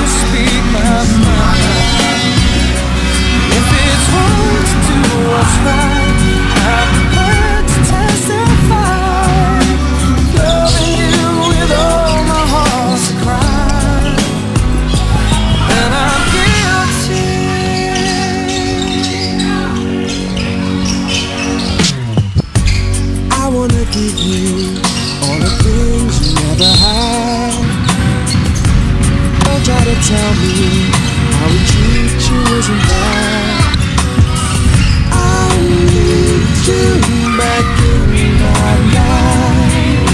Speak my mind. If it's wrong to do what's right, I'm prepared to testify. Loving you with all my heart's cry, and I'm guilty. I wanna give you all the things you never had. Don't try to tell me how we treat you isn't bad. I need you back in my life.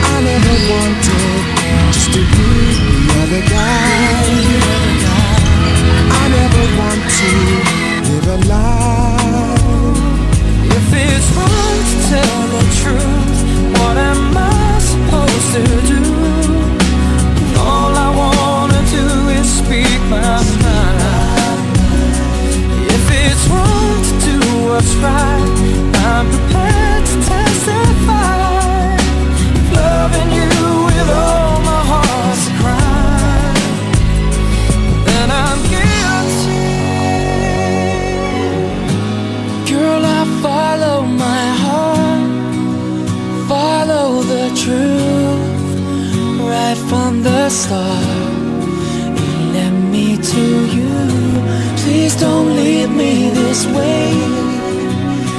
I never wanted just to be the other guy. I never want to live a lie. If it's wrong to tell the truth, what am I supposed to do? All I wanna do is speak my mind. If it's wrong to do what's right, I'm prepared to testify. Loving you with all my heart's cry, then I'm guilty. Girl, I follow my heart, follow the truth. Right from the start, it led me to you. Please don't leave me this way.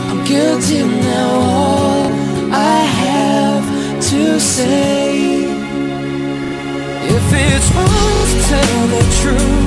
I'm guilty now, all I have to say. If it's wrong to tell the truth,